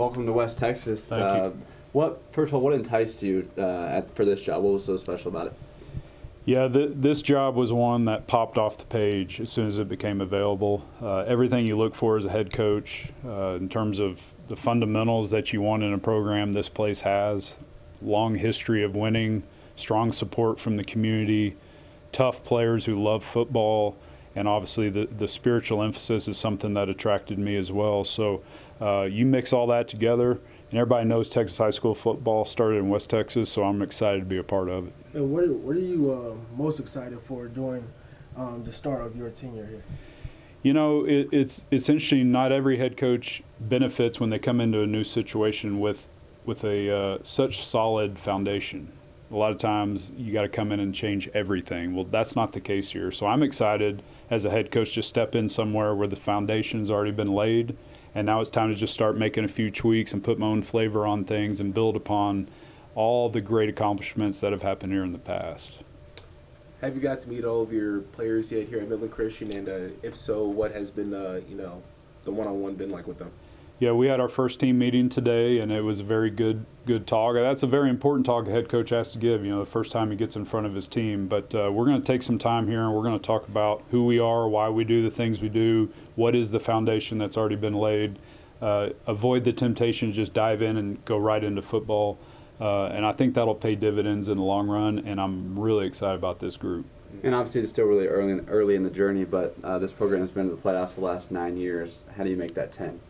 welcome to West Texas. Thank you. First of all, what enticed you for this job? What was so special about it? Yeah, this job was one that popped off the page as soon as it became available. Everything you look for as a head coach in terms of the fundamentals that you want in a program this place has, long history of winning, strong support from the community, tough players who love football, and obviously the spiritual emphasis is something that attracted me as well. So you mix all that together, and everybody knows Texas high school football started in West Texas, so I'm excited to be a part of it. And what are you most excited for during the start of your tenure here? You know, it's interesting. Not every head coach benefits when they come into a new situation with a such solid foundation. A lot of times you got to come in and change everything. Well, that's not the case here. So I'm excited as a head coach to step in somewhere where the foundation's already been laid, and now it's time to just start making a few tweaks and put my own flavor on things and build upon all the great accomplishments that have happened here in the past. Have you got to meet all of your players yet here at Midland Christian? And if so, what has been the one-on-one been like with them? Yeah, we had our first team meeting today, and it was a very good talk. That's a very important talk a head coach has to give, the first time he gets in front of his team. But we're going to take some time here, and we're going to talk about who we are, why we do the things we do, what is the foundation that's already been laid, avoid the temptation to just dive in and go right into football. And I think that'll pay dividends in the long run, and I'm really excited about this group. And obviously it's still really early in the journey, but this program has been to the playoffs the last 9 years. How do you make that 10?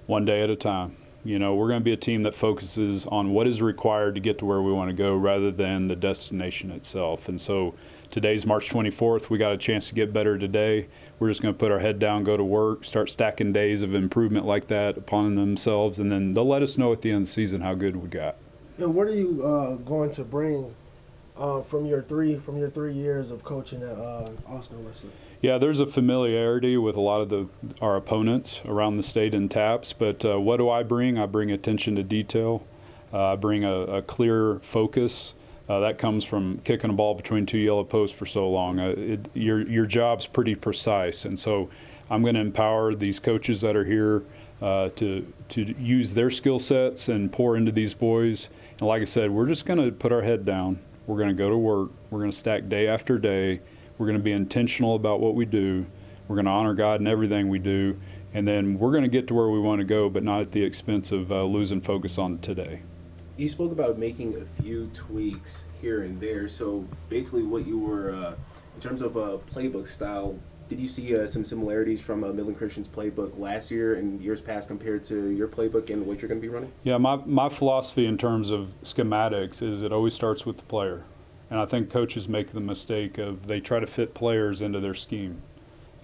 One day at a time. We're going to be a team that focuses on what is required to get to where we want to go rather than the destination itself. And so today's March 24th. We got a chance to get better today. We're just going to put our head down, go to work, start stacking days of improvement like that upon themselves, and then they'll let us know at the end of the season how good we got. And what are you going to bring from your 3 years of coaching at Austin Wesley? Yeah, there's a familiarity with a lot of our opponents around the state in TAPS, but what do I bring? I bring attention to detail. I bring a clear focus. That comes from kicking a ball between 2 yellow posts for so long. Your job's pretty precise, and so I'm going to empower these coaches that are here to use their skill sets and pour into these boys. And like I said, we're just going to put our head down. We're going to go to work. We're going to stack day after day. We're going to be intentional about what we do. We're going to honor God in everything we do. And then we're going to get to where we want to go, but not at the expense of losing focus on today. You spoke about making a few tweaks here and there. So basically what you were, in terms of playbook style, did you see some similarities from Midland Christian's playbook last year and years past compared to your playbook and what you're going to be running? Yeah, my philosophy in terms of schematics is it always starts with the player. And I think coaches make the mistake of they try to fit players into their scheme.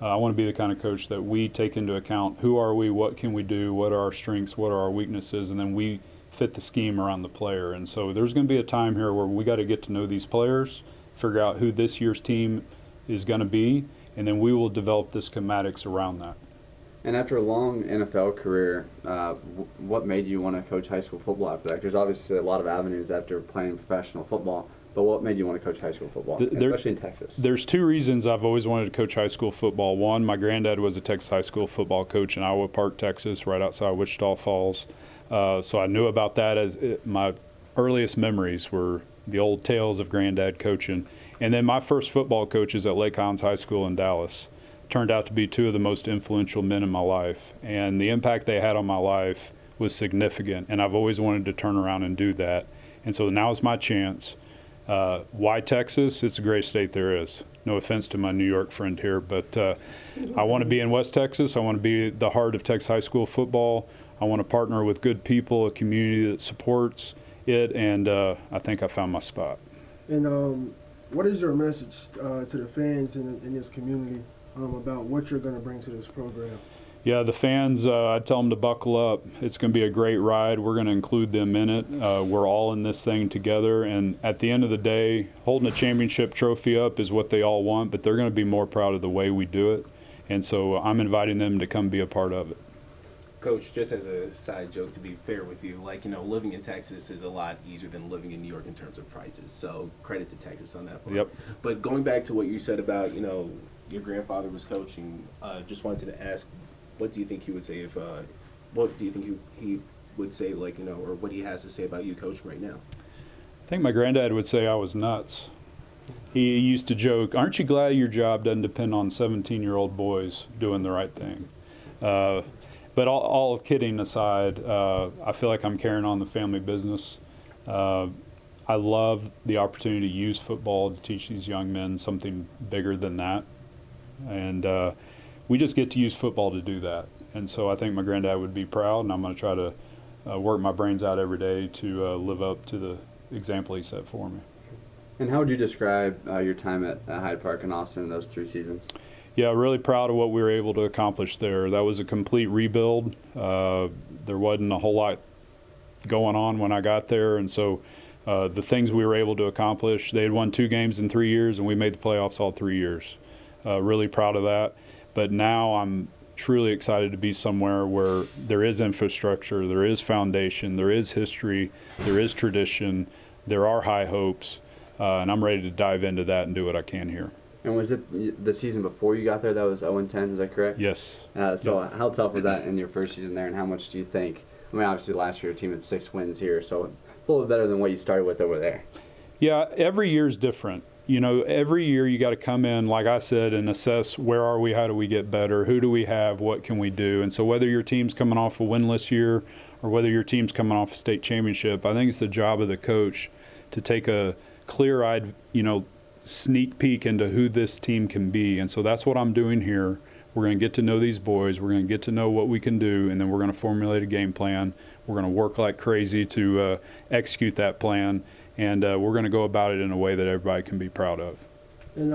I want to be the kind of coach that we take into account who are we, what can we do, what are our strengths, what are our weaknesses, and then we fit the scheme around the player. And so there's going to be a time here where we got to get to know these players, figure out who this year's team is going to be, and then we will develop the schematics around that. And after a long NFL career, what made you want to coach high school football after that? There's obviously a lot of avenues after playing professional football, but what made you want to coach high school football, especially in Texas? There's 2 reasons I've always wanted to coach high school football. One, my granddad was a Texas high school football coach in Iowa Park, Texas, right outside Wichita Falls. So I knew about that as my earliest memories were the old tales of granddad coaching. And then my first football coaches at Lake Highlands High School in Dallas turned out to be 2 of the most influential men in my life. And the impact they had on my life was significant, and I've always wanted to turn around and do that. And so now is my chance. Why Texas? It's the greatest state there is. No offense to my New York friend here, but I want to be in West Texas. I want to be the heart of Texas high school football. I want to partner with good people, a community that supports it, and I think I found my spot. And what is your message to the fans in this community about what you're going to bring to this program? Yeah, the fans, I tell them to buckle up. It's going to be a great ride. We're going to include them in it. We're all in this thing together. And at the end of the day, holding a championship trophy up is what they all want, but they're going to be more proud of the way we do it. And so I'm inviting them to come be a part of it. Coach, just as a side joke, to be fair with you, living in Texas is a lot easier than living in New York in terms of prices. So credit to Texas on that part. Yep. But going back to what you said about, your grandfather was coaching, just wanted to ask, what do you think he would say if, what do you think he would say, like, or what he has to say about you coaching right now? I think my granddad would say I was nuts. He used to joke, "Aren't you glad your job doesn't depend on 17-year-old boys doing the right thing?" But all kidding aside, I feel like I'm carrying on the family business. I love the opportunity to use football to teach these young men something bigger than that. And we just get to use football to do that. And so I think my granddad would be proud, and I'm going to try to work my brains out every day to live up to the example he set for me. And how would you describe your time at Hyde Park and Austin in those 3 seasons? Yeah, really proud of what we were able to accomplish there. That was a complete rebuild. There wasn't a whole lot going on when I got there, and so the things we were able to accomplish, they had won 2 games in 3 years, and we made the playoffs all 3 years. Really proud of that. But now I'm truly excited to be somewhere where there is infrastructure, there is foundation, there is history, there is tradition, there are high hopes, and I'm ready to dive into that and do what I can here. And was it the season before you got there that was 0-10, is that correct? Yes. So how tough was that in your first season there, and how much do you think, I mean, obviously last year your team had 6 wins here, so a little bit better than what you started with over there. Yeah, every year's different. Every year you got to come in, like I said, and assess where are we, how do we get better, who do we have, what can we do. And so whether your team's coming off a winless year or whether your team's coming off a state championship, I think it's the job of the coach to take a clear-eyed, sneak peek into who this team can be. And so that's what I'm doing here. We're going to get to know these boys. We're going to get to know what we can do, and then we're going to formulate a game plan. We're going to work like crazy to execute that plan, and we're going to go about it in a way that everybody can be proud of. And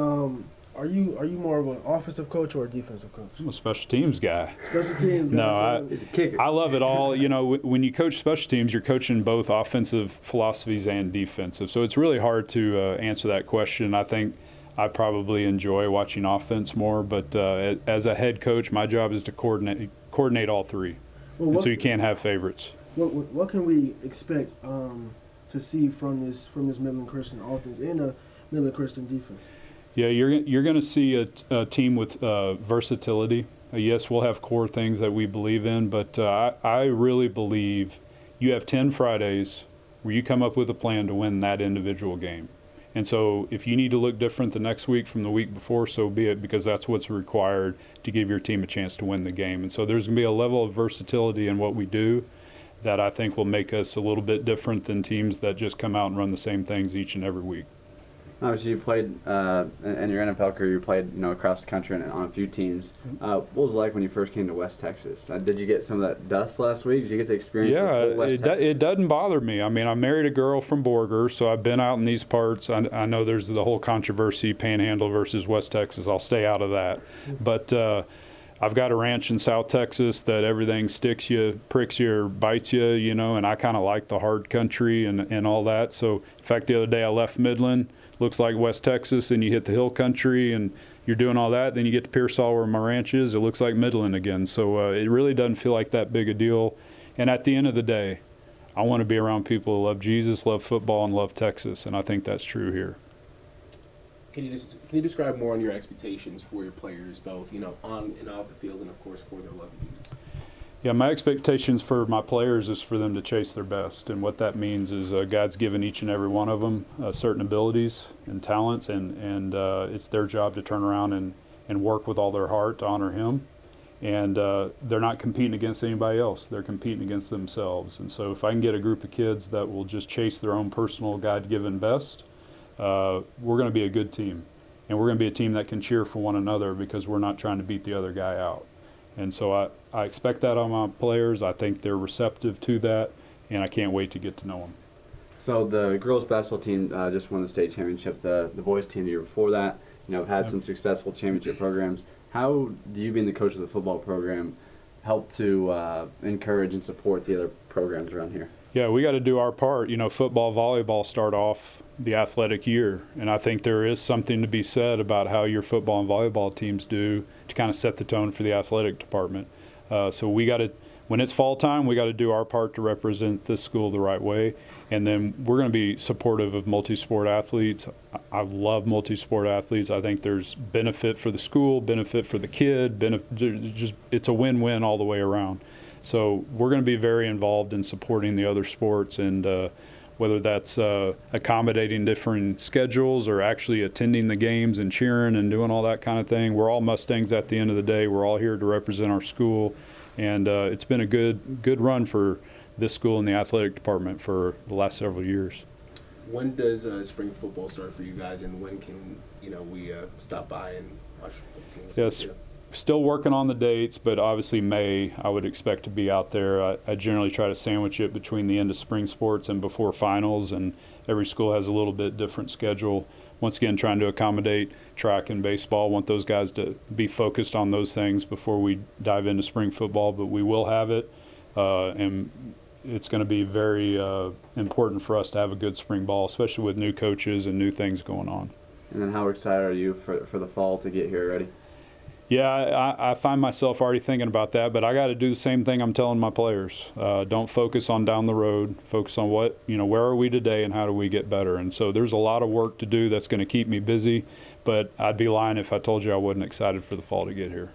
are you more of an offensive coach or a defensive coach? I'm a special teams guy. Special teams guy. No, He's a kicker. I love it all. When you coach special teams, you're coaching both offensive philosophies and defensive. So it's really hard to answer that question. I think I probably enjoy watching offense more, but as a head coach, my job is to coordinate all 3. Well, and so you can't have favorites. What can we expect to see from this Midland Christian offense and the Midland Christian defense? Yeah, you're going to see a team with versatility. Yes, we'll have core things that we believe in, but I really believe you have 10 Fridays where you come up with a plan to win that individual game. And so if you need to look different the next week from the week before, so be it, because that's what's required to give your team a chance to win the game. And so there's going to be a level of versatility in what we do that I think will make us a little bit different than teams that just come out and run the same things each and every week. Obviously, you played in your NFL career. You played, across the country and on a few teams. What was it like when you first came to West Texas? Did you get some of that dust last week? Did you get to experience the whole West Texas? It doesn't bother me. I mean, I married a girl from Borger, so I've been out in these parts. I know there's the whole controversy, Panhandle versus West Texas. I'll stay out of that. But I've got a ranch in South Texas that everything sticks you, pricks you, or bites you, and I kind of like the hard country and all that. So, in fact, the other day I left Midland. Looks like West Texas, and you hit the hill country and you're doing all that, then you get to Pearsall where my ranch is, it looks like Midland again. So it really doesn't feel like that big a deal. And at the end of the day, I want to be around people who love Jesus, love football, and love Texas, and I think that's true here. Can you describe more on your expectations for your players, both on and off the field, and of course for their love of Jesus? Yeah, my expectations for my players is for them to chase their best, and what that means is God's given each and every one of them certain abilities and talents, and it's their job to turn around and work with all their heart to honor Him. And they're not competing against anybody else; they're competing against themselves. And so, if I can get a group of kids that will just chase their own personal God-given best, we're going to be a good team, and we're going to be a team that can cheer for one another because we're not trying to beat the other guy out. And so I expect that on my players. I think they're receptive to that, and I can't wait to get to know them. So the girls basketball team just won the state championship. The boys team the year before that, have had some successful championship programs. How do you, being the coach of the football program, help to encourage and support the other programs around here? Yeah, we got to do our part. Football, volleyball start off the athletic year, and I think there is something to be said about how your football and volleyball teams do to kind of set the tone for the athletic department. So we got to, when it's fall time, we got to do our part to represent this school the right way, and then we're going to be supportive of multi-sport athletes. I love multi-sport athletes. I think there's benefit for the school, benefit for the kid, it's a win-win all the way around. So we're going to be very involved in supporting the other sports, and whether that's accommodating different schedules or actually attending the games and cheering and doing all that kind of thing. We're all Mustangs at the end of the day. We're all here to represent our school, and it's been a good run for this school and the athletic department for the last several years. When does spring football start for you guys, and when can we stop by and watch the teams? Yes. Still working on the dates, but obviously May I would expect to be out there. I generally try to sandwich it between the end of spring sports and before finals, and every school has a little bit different schedule. Once again, trying to accommodate track and baseball. Want those guys to be focused on those things before we dive into spring football, but we will have it, and it's going to be very important for us to have a good spring ball, especially with new coaches and new things going on. And then how excited are you for the fall to get here already? Yeah, I find myself already thinking about that, but I got to do the same thing I'm telling my players. Don't focus on down the road. Focus on where are we today and how do we get better. And so there's a lot of work to do that's going to keep me busy, but I'd be lying if I told you I wasn't excited for the fall to get here.